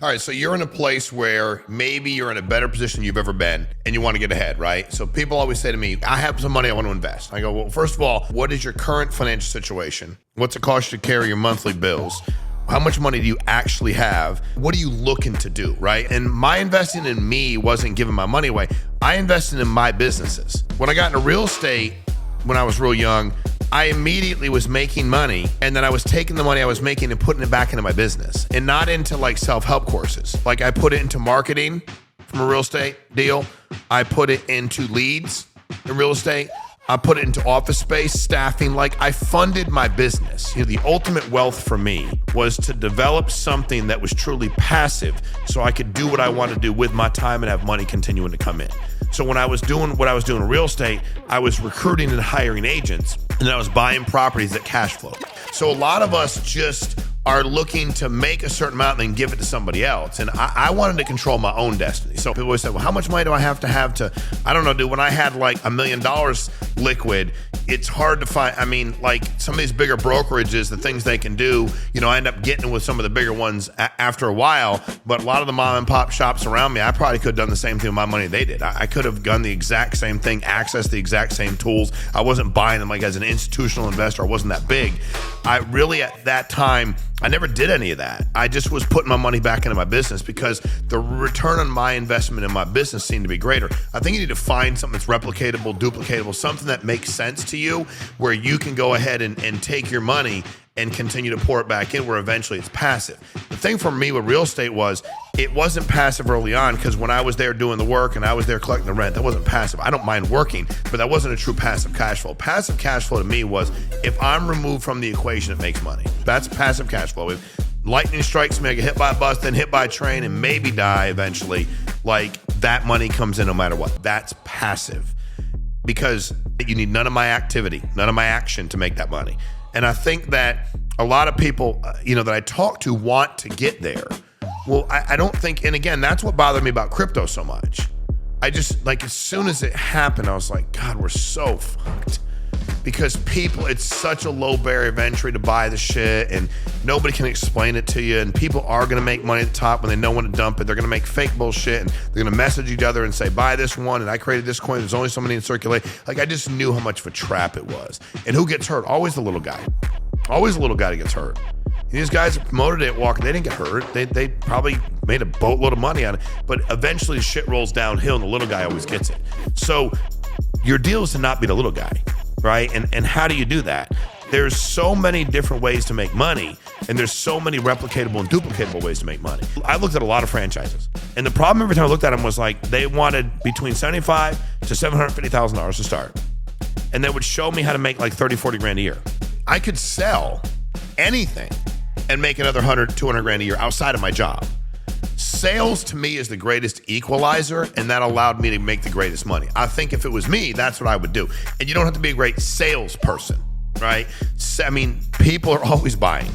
All right, so you're in a place where maybe you're in a better position you've ever been and you want to get ahead, right? So people always say to me, I have some money I want to invest. I go, well, first of all, what is your current financial situation? What's it cost you to carry your monthly bills? How much money do you actually have? What are you looking to do, right? And my investing in me wasn't giving my money away. I invested in my businesses. When I got into real estate, when I was real young, I immediately was making money, and then I was taking the money I was making and putting it back into my business, and not into like self-help courses. Like I put it into marketing from a real estate deal. I put it into leads in real estate. I put it into office space, staffing. Like I funded my business. You know, the ultimate wealth for me was to develop something that was truly passive so I could do what I want to do with my time and have money continuing to come in. So when I was doing what I was doing in real estate, I was recruiting and hiring agents, and then I was buying properties that cash flow. So a lot of us just are looking to make a certain amount and then give it to somebody else. And I wanted to control my own destiny. So people always say, well, how much money do I have to, I don't know, dude, when I had like $1 million liquid, it's hard to find. I mean, like some of these bigger brokerages, the things they can do, you know, I end up getting with some of the bigger ones after a while, but a lot of the mom and pop shops around me, I probably could have done the same thing with my money they did. I could have done the exact same thing, accessed the exact same tools. I wasn't buying them like as an institutional investor. I wasn't that big. I really, at that time, I never did any of that. I just was putting my money back into my business because the return on my investment in my business seemed to be greater. I think you need to find something that's replicatable, duplicatable, something that makes sense to you where you can go ahead and take your money and continue to pour it back in where eventually it's passive. The thing for me with real estate was it wasn't passive early on because when I was there doing the work and I was there collecting the rent, that wasn't passive. I don't mind working, but that wasn't a true passive cash flow. Passive cash flow to me was if I'm removed from the equation, it makes money. That's passive cash flow. If lightning strikes me, I get hit by a bus, then hit by a train and maybe die eventually, like that money comes in no matter what. That's passive because you need none of my activity, none of my action to make that money. And I think that a lot of people, that I talk to want to get there. Well, I don't think, and again, that's what bothered me about crypto so much. I just, like, as soon as it happened, I was like, God, we're so fucked. Because people, it's such a low barrier of entry to buy the shit, and nobody can explain it to you, and people are going to make money at the top when they know when to dump it. They're going to make fake bullshit, and they're going to message each other and say, buy this one, and I created this coin, there's only so many in circulation. Like, I just knew how much of a trap it was. And who gets hurt? Always the little guy. Always the little guy that gets hurt. And these guys that promoted it walking, they didn't get hurt. They probably made a boatload of money on it, but eventually shit rolls downhill, and the little guy always gets it. So your deal is to not be the little guy. Right? And how do you do that? There's so many different ways to make money, and there's so many replicatable and duplicatable ways to make money. I looked at a lot of franchises, and the problem every time I looked at them was like they wanted between $75,000 to $750,000 to start. And they would show me how to make like 30, 40 grand a year. I could sell anything and make another 100, 200 grand a year outside of my job. Sales to me is the greatest equalizer, and that allowed me to make the greatest money. I think if it was me, that's what I would do. And you don't have to be a great salesperson, right? I mean, people are always buying,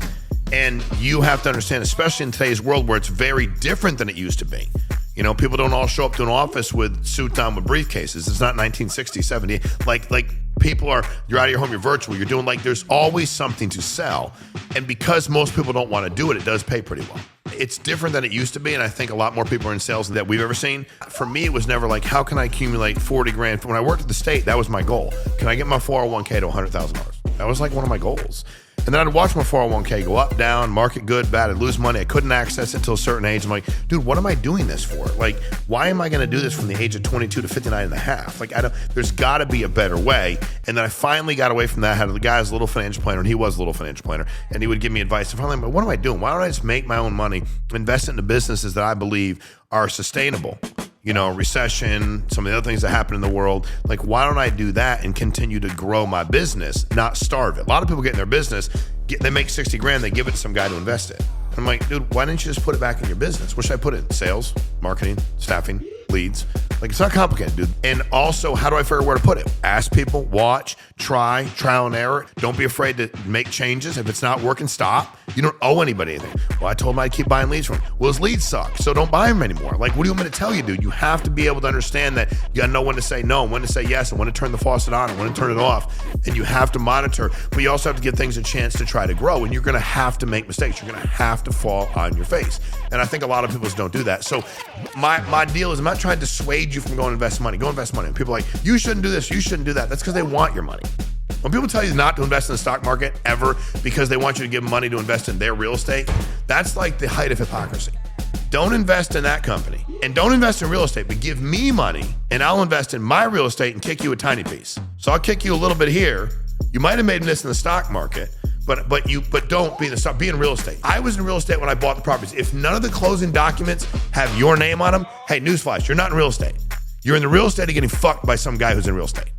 and you have to understand, especially in today's world where it's very different than it used to be. You know, people don't all show up to an office with suits on with briefcases. It's not 1960, 70. Like people are, you're out of your home, you're virtual, you're doing there's always something to sell. And because most people don't want to do it, it does pay pretty well. It's different than it used to be, and I think a lot more people are in sales that we've ever seen. For me, it was never like, how can I accumulate 40 grand? When I worked at the state, that was my goal. Can I get my 401k to $100,000? That was like one of my goals. And then I'd watch my 401k go up, down, market good, bad, I'd lose money. I couldn't access it until a certain age. I'm like, dude, what am I doing this for? Like, why am I going to do this from the age of 22 to 59 and a half? Like, there's got to be a better way. And then I finally got away from that. I had the guy was a little financial planner, and he was a little financial planner, and he would give me advice. And finally, I'm like, what am I doing? Why don't I just make my own money, invest into businesses that I believe are sustainable? Recession, some of the other things that happen in the world. Like, why don't I do that and continue to grow my business, not starve it? A lot of people get in their business, they make 60 grand, they give it to some guy to invest it. I'm like, dude, why didn't you just put it back in your business? What should I put it in? Sales, marketing, staffing, leads. Like, it's not complicated, dude. And also, how do I figure out where to put it? Ask people, watch, try, trial and error. Don't be afraid to make changes. If it's not working, stop. You don't owe anybody anything. Well, I told him I'd keep buying leads from him. Well, his leads suck, so don't buy them anymore. Like, what do you want me to tell you, dude? You have to be able to understand that you gotta know when to say no and when to say yes and when to turn the faucet on and when to turn it off. And you have to monitor, but you also have to give things a chance to try to grow. And you're gonna have to make mistakes. You're gonna have to fall on your face. And I think a lot of people just don't do that. So my deal is, I'm not trying to dissuade you from going to invest money. Go invest money. And people are like, you shouldn't do this, you shouldn't do that. That's because they want your money. When people tell you not to invest in the stock market ever because they want you to give them money to invest in their real estate, that's like the height of hypocrisy. Don't invest in that company and don't invest in real estate, but give me money and I'll invest in my real estate and kick you a tiny piece. So I'll kick you a little bit here. You might have made this in the stock market, but don't be in the stock, be in real estate. I was in real estate when I bought the properties. If none of the closing documents have your name on them, hey, newsflash, you're not in real estate. You're in the real estate and getting fucked by some guy who's in real estate.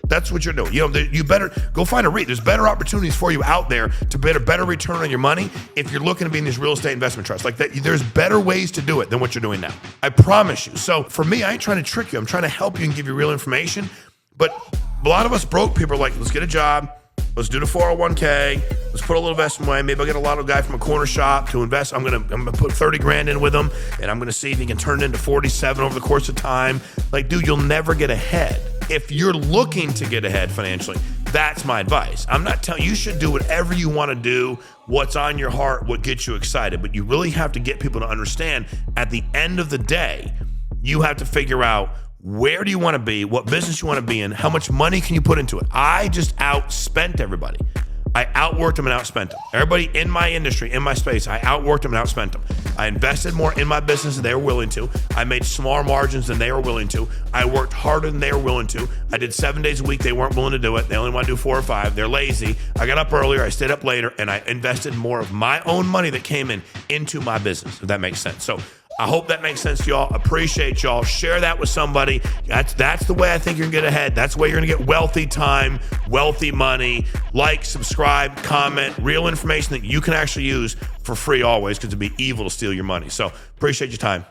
That's what you're doing. You know, you better go find a REIT. There's better opportunities for you out there to get a better return on your money if you're looking to be in these real estate investment trusts. Like that, there's better ways to do it than what you're doing now. I promise you. So for me, I ain't trying to trick you. I'm trying to help you and give you real information. But a lot of us broke people are like, let's get a job. Let's do the 401k. Let's put a little investment away. Maybe I'll get a lot of guy from a corner shop to invest. I'm gonna put 30 grand in with him, and I'm gonna see if he can turn it into 47 over the course of time. Like, dude, you'll never get ahead. If you're looking to get ahead financially, that's my advice. I'm not telling you should do whatever you want to do, what's on your heart, what gets you excited, but you really have to get people to understand at the end of the day, you have to figure out where do you want to be, what business you want to be in, how much money can you put into it. I just outspent everybody. I outworked them and outspent them. Everybody in my industry, in my space, I outworked them and outspent them. I invested more in my business than they were willing to. I made smaller margins than they were willing to. I worked harder than they were willing to. I did 7 days a week. They weren't willing to do it. They only want to do 4 or 5. They're lazy. I got up earlier. I stayed up later, and I invested more of my own money that came in into my business, if that makes sense. So I hope that makes sense to y'all. Appreciate y'all. Share that with somebody. That's the way I think you're gonna get ahead. That's the way you're gonna get wealthy time, wealthy money. Like, subscribe, comment, real information that you can actually use for free always, because it'd be evil to steal your money. So appreciate your time.